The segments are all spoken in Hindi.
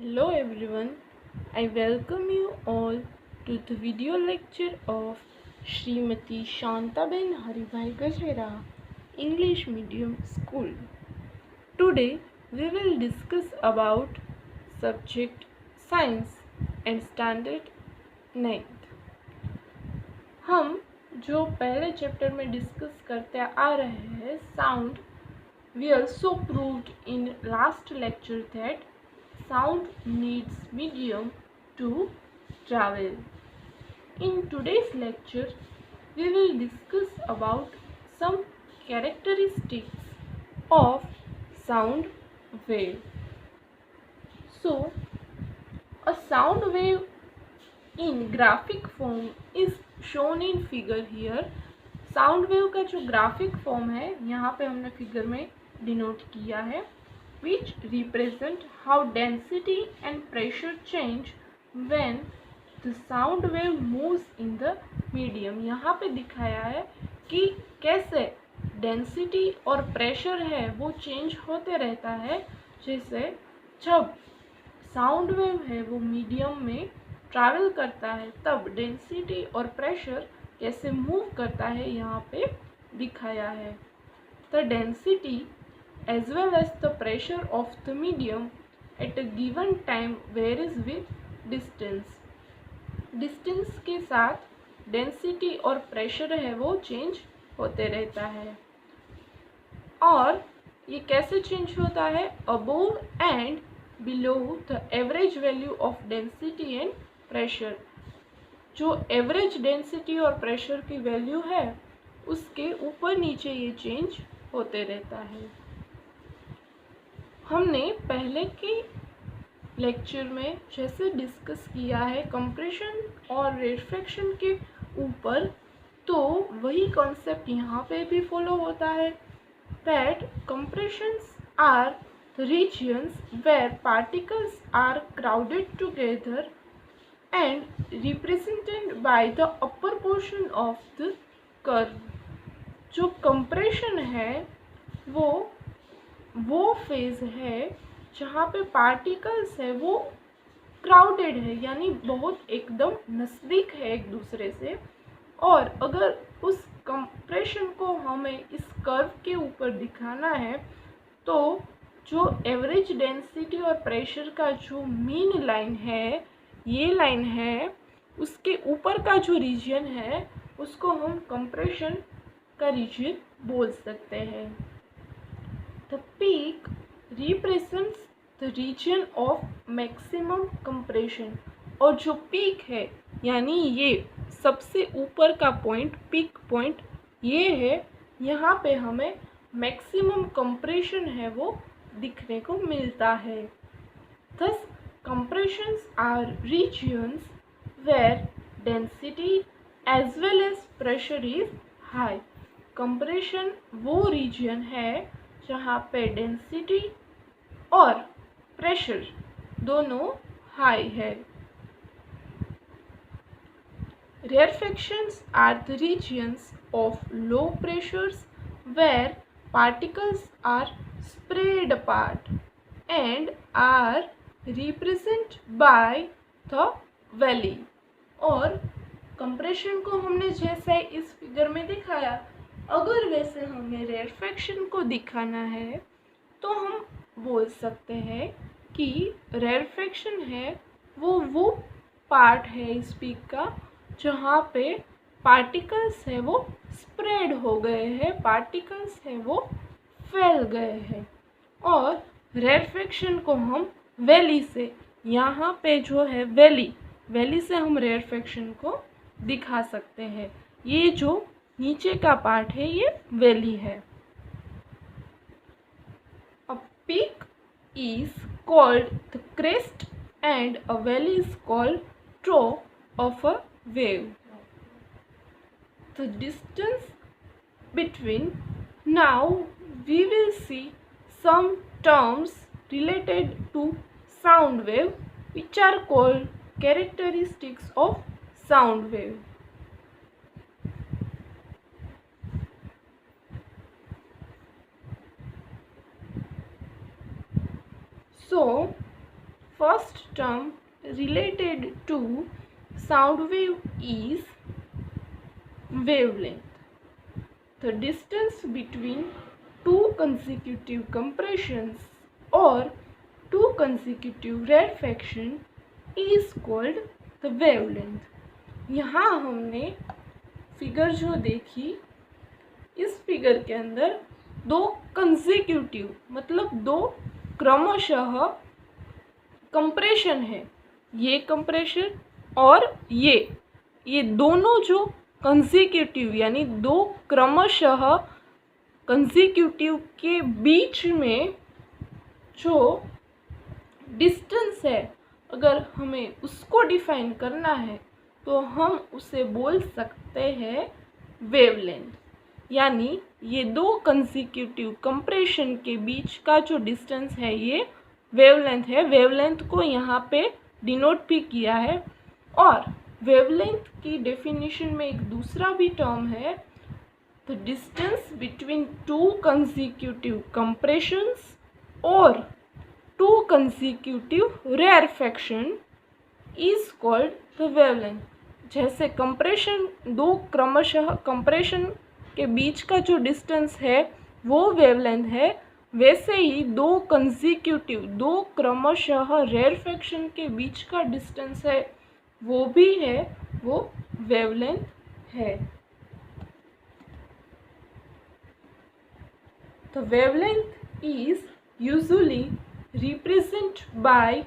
Hello everyone, I welcome you all to the video lecture of Srimati Shantaben Haribhai Gajera, English Medium School. Today we will discuss about subject Science and Standard 9th. हम जो पहले चैप्टर में डिस्कस करते आ रहे हैं sound, we also proved in last lecture that sound needs medium to travel. In today's lecture, we will discuss about some characteristics of sound wave. So, a sound wave in graphic form is shown in figure here. Sound wave का जो ग्राफिक फॉर्म है यहाँ पे हमने फिगर में डिनोट किया है, which represent how density and pressure change when the sound wave moves in the medium. यहाँ पे दिखाया है कि कैसे डेंसिटी और प्रेशर है वो चेंज होते रहता है, जैसे जब साउंड वेव है वो मीडियम में ट्रैवल करता है तब डेंसिटी और प्रेशर कैसे मूव करता है यहाँ पे दिखाया है. The density as well as the pressure of the medium at a given time varies with distance. Distance के साथ डेंसिटी और प्रेशर है वो चेंज होते रहता है. और ये कैसे चेंज होता है? Above and below the average value of density and pressure. जो एवरेज डेंसिटी और प्रेशर की वैल्यू है उसके ऊपर नीचे ये चेंज होते रहता है. हमने पहले के लेक्चर में जैसे डिस्कस किया है कंप्रेशन और रेफ्रेक्शन के ऊपर, तो वही कॉन्सेप्ट यहाँ पे भी फॉलो होता है. That compressions are the regions where particles are crowded together and represented by the upper portion of the curve. जो कंप्रेशन है वो फेज है जहाँ पे पार्टिकल्स है वो क्राउडेड है, यानी बहुत एकदम नज़दीक है एक दूसरे से. और अगर उस कंप्रेशन को हमें इस कर्व के ऊपर दिखाना है तो जो एवरेज डेंसिटी और प्रेशर का जो मीन लाइन है, ये लाइन है, उसके ऊपर का जो रीजन है उसको हम कंप्रेशन का रीजन बोल सकते हैं. The peak represents the region of maximum compression. और जो पीक है यानी ये सबसे ऊपर का पॉइंट, पीक पॉइंट ये है, यहाँ पे हमें मैक्सिमम कंप्रेशन है वो दिखने को मिलता है. Thus compressions are regions where density as well as pressure is high. compression वो रीजन है जहाँ पे डेंसिटी और प्रेशर दोनों हाई है. Rarefactions are the regions of low pressures where particles are spread apart and are represented by the valley. और कंप्रेशन को हमने जैसे इस फिगर में दिखाया, अगर वैसे हमें रेरफेक्शन को दिखाना है तो हम बोल सकते हैं कि रेरफेक्शन है वो पार्ट है इस पीक का जहाँ पे पार्टिकल्स है वो स्प्रेड हो गए हैं, पार्टिकल्स है वो फैल गए हैं. और रेरफेक्शन को हम वैली से, यहाँ पे जो है वैली से हम रेरफेक्शन को दिखा सकते हैं. ये जो नीचे का पार्ट है ये वैली है. A peak is called the crest and a valley is called trough of a wave. The distance between, now we will see some terms related to sound wave which are called characteristics of sound wave. So first term related to sound wave is wavelength. The distance between two consecutive compressions or two consecutive rarefaction is called the wavelength। यहाँ हमने फिगर जो देखी, इस फिगर के अंदर दो कंसेक्यूटिव मतलब दो क्रमशः कंप्रेशन है, ये कंप्रेशन और ये दोनों जो कंसेक्यूटिव यानी दो क्रमशः कंसेक्यूटिव के बीच में जो डिस्टेंस है, अगर हमें उसको डिफाइन करना है तो हम उसे बोल सकते हैं वेवलेंथ। यानी ये दो कंसेक्यूटिव कंप्रेशन के बीच का जो डिस्टेंस है ये वेवलेंथ है। वेवलेंथ को यहाँ पे डिनोट भी किया है। और वेवलेंथ की डेफिनेशन में एक दूसरा भी टर्म है, the distance between two consecutive compressions और two consecutive rarefaction is called the wavelength. जैसे कंप्रेशन, दो क्रमशः कंप्रेशन के बीच का जो डिस्टेंस है वो वेवलेंथ है, वैसे ही दो कंसेक्यूटिव, दो क्रमशः रेयरफैक्शन के बीच का डिस्टेंस है वो भी है, वो वेवलेंथ है। The wavelength is usually represented by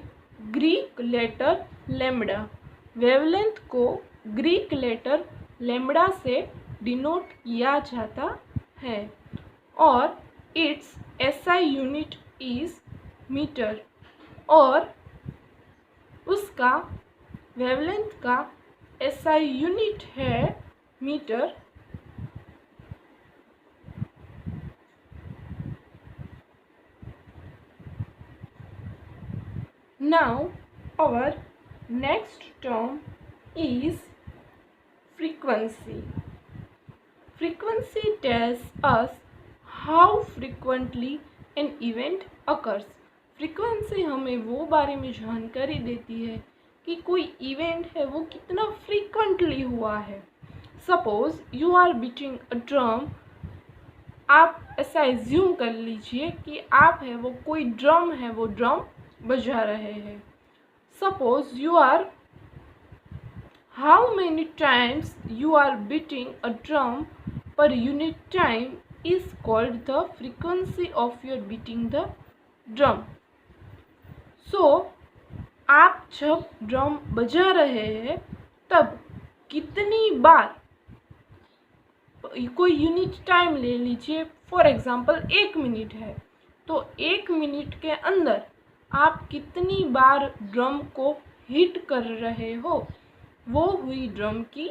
Greek letter lambda। Wavelength को ग्रीक लेटर लैम्बडा से डिनोट किया जाता है और it's SI unit is metre और उसका वेवलेंथ का SI यूनिट है metre. Now our next term is frequency. Frequency tells us how frequently an event occurs। Frequency हमें वो बारे में जानकारी देती है कि कोई इवेंट है वो कितना फ्रीक्वेंटली हुआ है। Suppose you are beating a drum, आप ऐसा एज्यूम कर लीजिए कि आप है वो कोई ड्रम है वो ड्रम बजा रहे हैं। Suppose you are, how many times you are beating a drum per unit time is called the frequency of your beating the drum. So आप जब ड्रम बजा रहे हैं तब कितनी बार, कोई यूनिट टाइम ले लीजिए, फॉर एग्जांपल 1 मिनट है, तो 1 मिनट के अंदर आप कितनी बार ड्रम को हिट कर रहे हो, वो हुई ड्रम की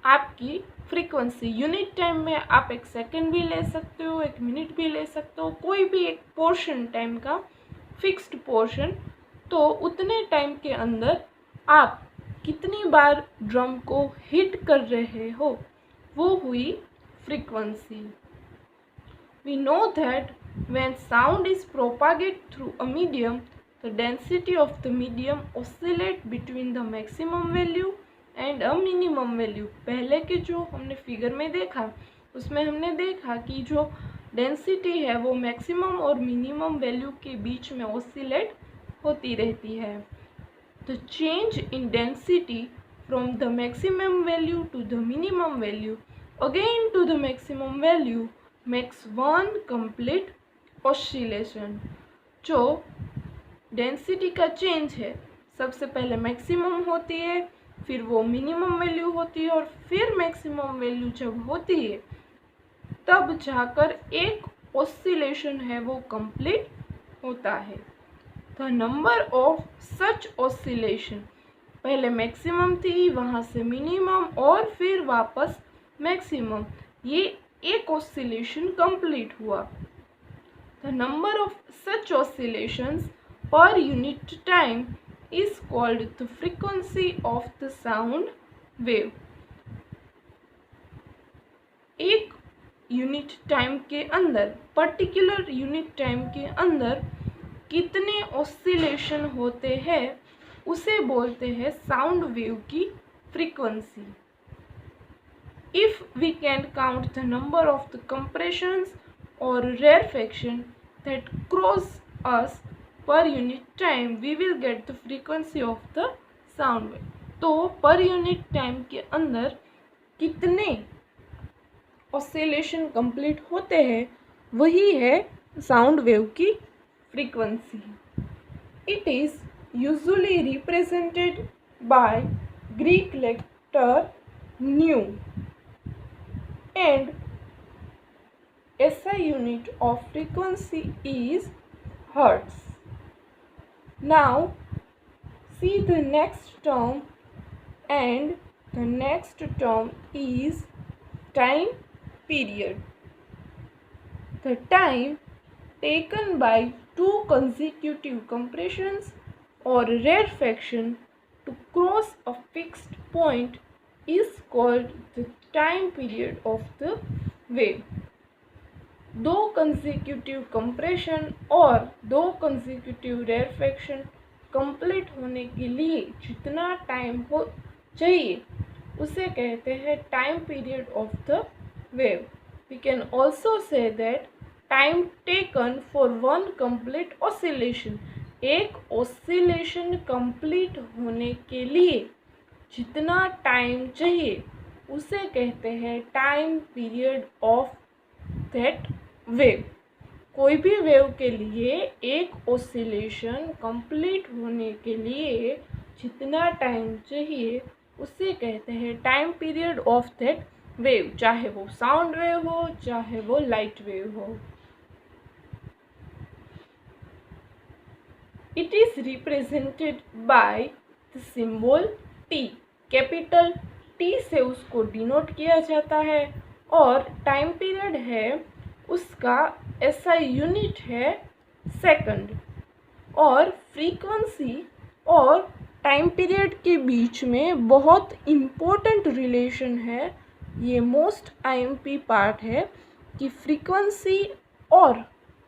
आपकी फ्रीक्वेंसी। यूनिट टाइम में आप 1 सेकेंड भी ले सकते हो, 1 मिनट भी ले सकते हो, कोई भी एक पोर्शन टाइम का फिक्स्ड पोर्शन, तो उतने टाइम के अंदर आप कितनी बार ड्रम को हिट कर रहे हो, वो हुई frequency. We know that when sound is propagated through a medium, the density of the medium oscillates between the maximum value and a minimum value। पहले के जो हमने फिगर में देखा उसमें हमने देखा कि जो डेंसिटी है वो मैक्सिमम और मिनिमम वैल्यू के बीच में ऑसिलेट होती रहती है। The change in density from the maximum value to the minimum value again to the maximum value makes one complete oscillation। जो डेंसिटी का चेंज है सबसे पहले मैक्सिमम होती है, फिर वो मिनिमम वैल्यू होती है और फिर मैक्सिमम वैल्यू जब होती है तब जाकर एक ऑसिलेशन है वो कंप्लीट होता है। The number of such oscillation, पहले मैक्सिमम थी, वहाँ से मिनिमम और फिर वापस मैक्सिमम, ये एक ऑसिलेशन कंप्लीट हुआ। The number of such oscillations पर unit time is called the frequency of the sound wave. एक यूनिट टाइम के अंदर, पर्टिकुलर यूनिट टाइम के अंदर कितने ऑसिलेशन होते हैं उसे बोलते हैं साउंड वेव की frequency. If we can count the number of the compressions और rarefaction that cross us per unit time we will get the frequency of the sound wave. तो पर यूनिट टाइम के अंदर कितने ऑसिलेशन कंप्लीट होते हैं वही है साउंड वेव की frequency. It is usually represented by Greek letter nu and SI unit of frequency is hertz. Now see the next term, and the next term is time period. The time taken by two consecutive compressions or rarefaction to cross a fixed point is called the time period of the wave. दो कंसेक्यूटिव कंप्रेशन और दो कंसेक्यूटिव रेरफेक्शन कंप्लीट होने के लिए जितना टाइम हो चाहिए उसे कहते हैं time period of the wave. We can also say that time taken for one complete oscillation, एक ऑसिलेशन कंप्लीट होने के लिए जितना टाइम चाहिए उसे कहते हैं time period of that wave. कोई भी वेव के लिए एक ऑसिलेशन कंप्लीट होने के लिए जितना टाइम चाहिए उसे कहते हैं time period of that wave, चाहे वो साउंड वेव हो चाहे वो लाइट वेव हो। It is represented by the symbol T. Capital T से उसको डिनोट किया जाता है और टाइम पीरियड है उसका SI यूनिट है सेकंड। और फ्रीक्वेंसी और टाइम पीरियड के बीच में बहुत इम्पोर्टेंट रिलेशन है। ये मोस्ट IMP पार्ट है कि फ्रीक्वेंसी और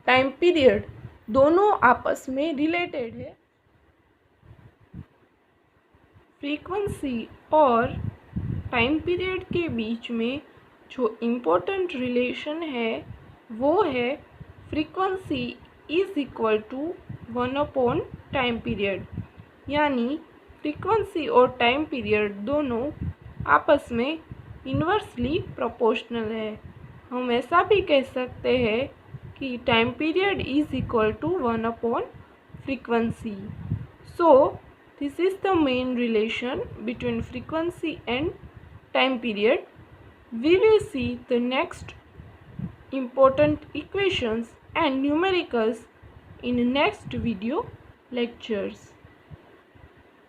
टाइम पीरियड दोनों आपस में रिलेटेड है। फ्रीक्वेंसी और टाइम पीरियड के बीच में जो इम्पोर्टेंट रिलेशन है वो है frequency is equal to 1 time period, यानी फ्रीक्वेंसी और टाइम पीरियड दोनों आपस में इन्वर्सली प्रोपोर्शनल है। हम ऐसा भी कह सकते हैं कि time period is equal to 1 frequency. So this is the main relation between frequency and time period. We will see the next important equations and numericals in next video lectures.